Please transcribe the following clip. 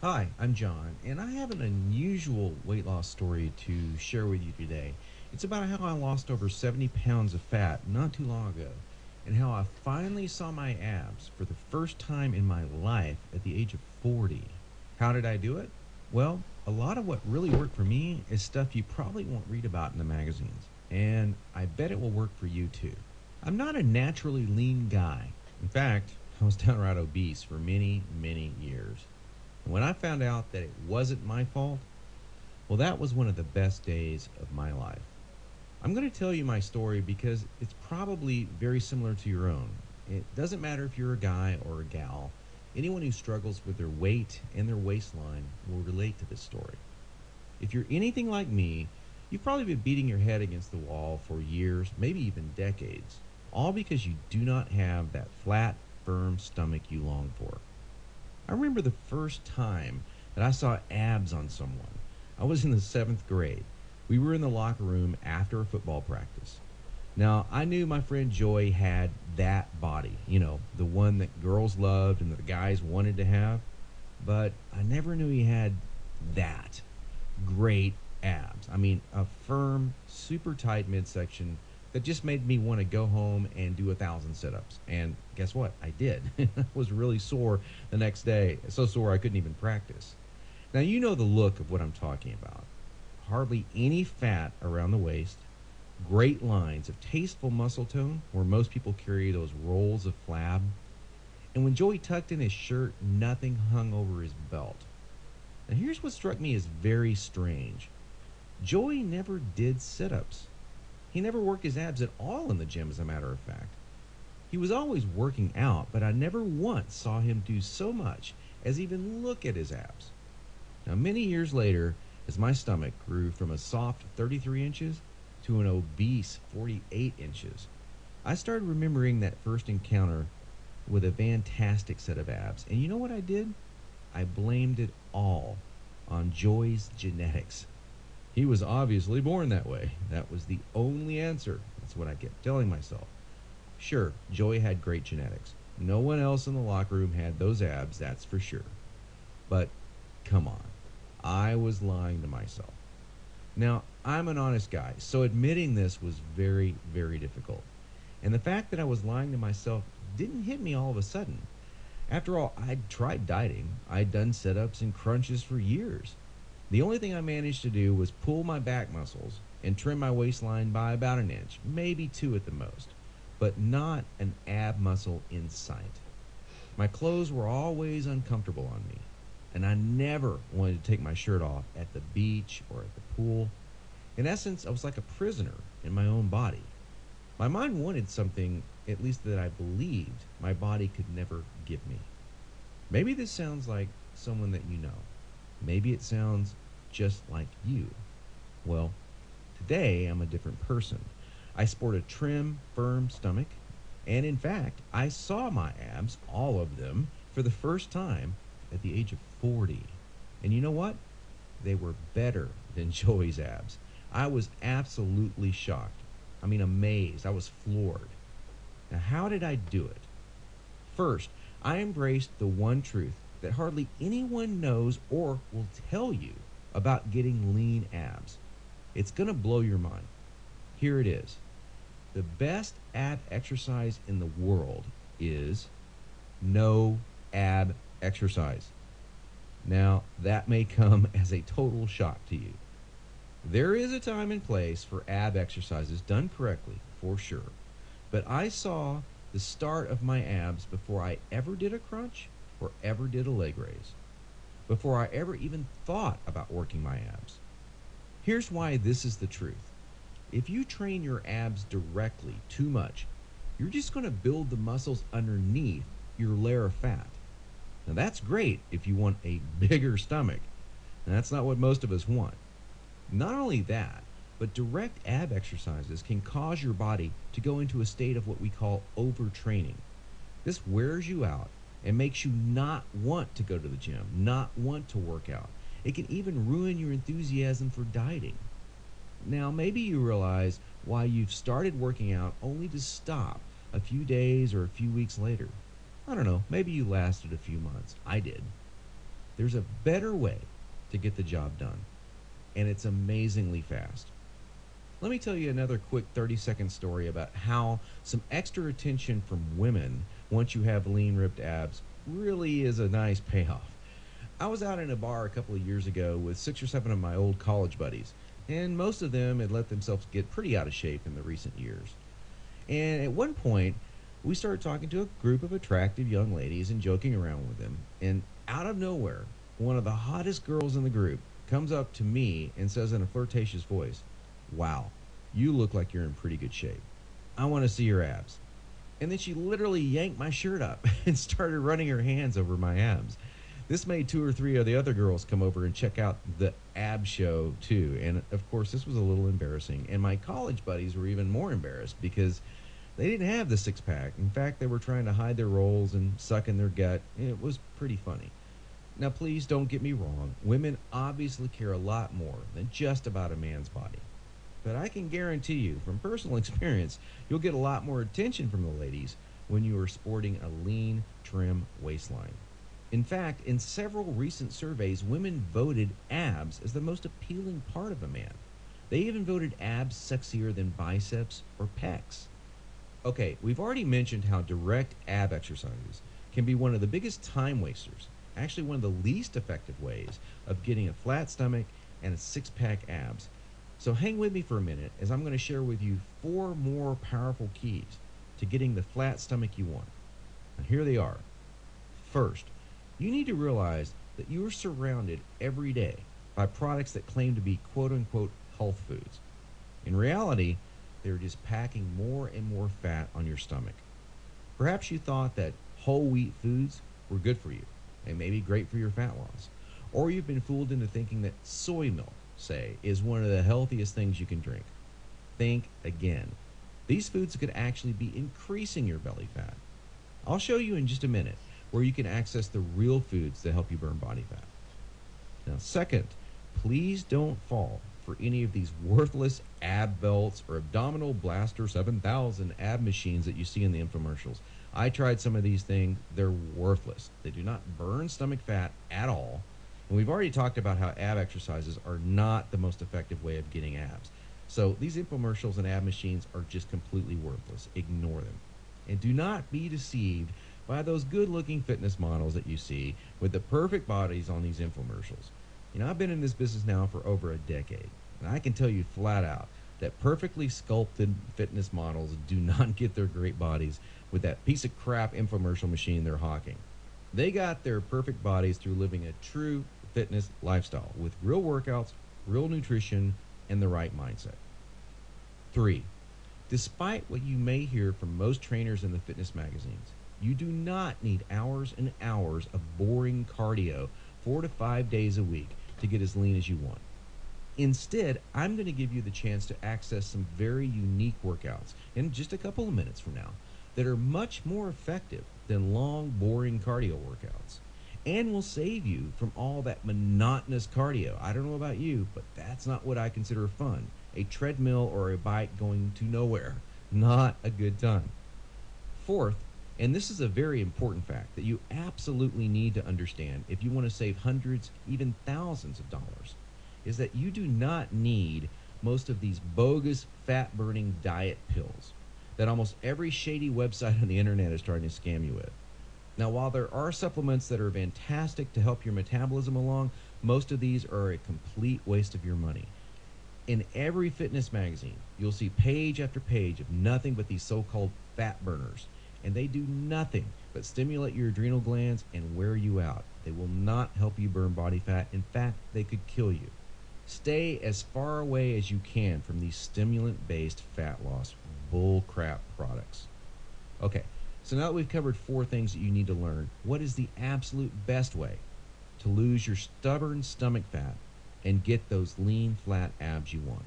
Hi, I'm John, and I have an unusual weight loss story to share with you today. It's about how I lost over 70 pounds of fat not too long ago, and how I finally saw my abs for the first time in my life at the age of 40. How did I do it? Well, a lot of what really worked for me is stuff you probably won't read about in the magazines, and I bet it will work for you too. I'm not a naturally lean guy. In fact, I was downright obese for many, many years. And when I found out that it wasn't my fault, well, that was one of the best days of my life. I'm going to tell you my story because it's probably very similar to your own. It doesn't matter if you're a guy or a gal, anyone who struggles with their weight and their waistline will relate to this story. If you're anything like me, you've probably been beating your head against the wall for years, maybe even decades, all because you do not have that flat, firm stomach you long for. I remember the first time that I saw abs on someone. I was in the seventh grade. We were in the locker room after a football practice. Now, I knew my friend Joy had that body, the one that girls loved and that the guys wanted to have, but I never knew he had that great abs. I mean, a firm, super tight midsection that just made me want to go home and do 1,000 sit-ups. And guess what? I did. I was really sore the next day, so sore I couldn't even practice. Now, you know the look of what I'm talking about. Hardly any fat around the waist, great lines of tasteful muscle tone where most people carry those rolls of flab. And when Joey tucked in his shirt, nothing hung over his belt. Now, here's what struck me as very strange. Joey never did sit-ups. He never worked his abs at all in the gym, as a matter of fact. He was always working out, but I never once saw him do so much as even look at his abs. Now, many years later, as my stomach grew from a soft 33 inches to an obese 48 inches, I started remembering that first encounter with a fantastic set of abs. And you know what I did? I blamed it all on Joy's genetics. He was obviously born that way. That was the only answer. That's what I kept telling myself. Sure, Joey had great genetics. No one else in the locker room had those abs, that's for sure. But come on, I was lying to myself. Now, I'm an honest guy, so admitting this was very, very difficult. And the fact that I was lying to myself didn't hit me all of a sudden. After all, I'd tried dieting. I'd done sit-ups and crunches for years. The only thing I managed to do was pull my back muscles and trim my waistline by about an inch, maybe two at the most, but not an ab muscle in sight. My clothes were always uncomfortable on me, and I never wanted to take my shirt off at the beach or at the pool. In essence, I was like a prisoner in my own body. My mind wanted something, at least that I believed my body could never give me. Maybe this sounds like someone that you know. Maybe it sounds just like you. Well, today I'm a different person. I sport a trim, firm stomach, and in fact, I saw my abs, all of them, for the first time at the age of 40. And you know what? They were better than Joey's abs. I was absolutely shocked. I mean, amazed. I was floored. Now, how did I do it? First, I embraced the one truth that hardly anyone knows or will tell you about getting lean abs. It's going to blow your mind. Here it is. The best ab exercise in the world is no ab exercise. Now, that may come as a total shock to you. There is a time and place for ab exercises done correctly, for sure. But I saw the start of my abs before I ever did a crunch or ever did a leg raise, before I ever even thought about working my abs. Here's why this is the truth. If you train your abs directly too much, you're just going to build the muscles underneath your layer of fat. Now that's great if you want a bigger stomach. And that's not what most of us want. Not only that, but direct ab exercises can cause your body to go into a state of what we call overtraining. This wears you out and makes you not want to go to the gym, not want to work out. It can even ruin your enthusiasm for dieting. Now, maybe you realize why you've started working out only to stop a few days or a few weeks later. I don't know, maybe you lasted a few months. I did. There's a better way to get the job done, and it's amazingly fast. Let me tell you another quick 30-second story about how some extra attention from women once you have lean, ripped abs really is a nice payoff. I was out in a bar a couple of years ago with 6 or 7 of my old college buddies, and most of them had let themselves get pretty out of shape in the recent years. And at one point, we started talking to a group of attractive young ladies and joking around with them. And out of nowhere, one of the hottest girls in the group comes up to me and says in a flirtatious voice, "Wow, you look like you're in pretty good shape. I want to see your abs." And then she literally yanked my shirt up and started running her hands over my abs. This made 2 or 3 of the other girls come over and check out the ab show too. And of course, this was a little embarrassing. And my college buddies were even more embarrassed because they didn't have the 6 pack. In fact, they were trying to hide their rolls and suck in their gut. It was pretty funny. Now, please don't get me wrong. Women obviously care a lot more than just about a man's body. But I can guarantee you, from personal experience, you'll get a lot more attention from the ladies when you are sporting a lean, trim waistline. In fact, in several recent surveys, women voted abs as the most appealing part of a man. They even voted abs sexier than biceps or pecs. Okay, we've already mentioned how direct ab exercises can be one of the biggest time wasters, actually one of the least effective ways of getting a flat stomach and a 6 pack abs. So hang with me for a minute as I'm going to share with you 4 more powerful keys to getting the flat stomach you want. And here they are. First, you need to realize that you are surrounded every day by products that claim to be quote unquote health foods. In reality, they're just packing more and more fat on your stomach. Perhaps you thought that whole wheat foods were good for you and maybe great for your fat loss. Or you've been fooled into thinking that soy milk, say, is one of the healthiest things you can drink. Think again. These foods could actually be increasing your belly fat. I'll show you in just a minute where you can access the real foods that help you burn body fat. Now, second, please don't fall for any of these worthless ab belts or abdominal blaster 7000 ab machines that you see in the infomercials. I tried some of these things. They're worthless. They do not burn stomach fat at all. And we've already talked about how ab exercises are not the most effective way of getting abs. So these infomercials and ab machines are just completely worthless. Ignore them. And do not be deceived by those good-looking fitness models that you see with the perfect bodies on these infomercials. You know, I've been in this business now for over a decade, and I can tell you flat out that perfectly sculpted fitness models do not get their great bodies with that piece of crap infomercial machine they're hawking. They got their perfect bodies through living a true fitness lifestyle with real workouts, real nutrition, and the right mindset. 3. Despite what you may hear from most trainers in the fitness magazines, you do not need hours and hours of boring cardio 4 to 5 days a week to get as lean as you want. Instead, I'm going to give you the chance to access some very unique workouts in just a couple of minutes from now that are much more effective than long, boring cardio workouts and will save you from all that monotonous cardio. I don't know about you, but that's not what I consider fun. A treadmill or a bike going to nowhere. Not a good time. Fourth, and this is a very important fact that you absolutely need to understand if you want to save hundreds, even thousands of dollars, is that you do not need most of these bogus fat-burning diet pills that almost every shady website on the internet is trying to scam you with. Now, while there are supplements that are fantastic to help your metabolism along, most of these are a complete waste of your money. In every fitness magazine, you'll see page after page of nothing but these so-called fat burners, and they do nothing but stimulate your adrenal glands and wear you out. They will not help you burn body fat. In fact, they could kill you. Stay as far away as you can from these stimulant-based fat loss bullcrap products. Okay, so now that we've covered 4 things that you need to learn, what is the absolute best way to lose your stubborn stomach fat and get those lean, flat abs you want?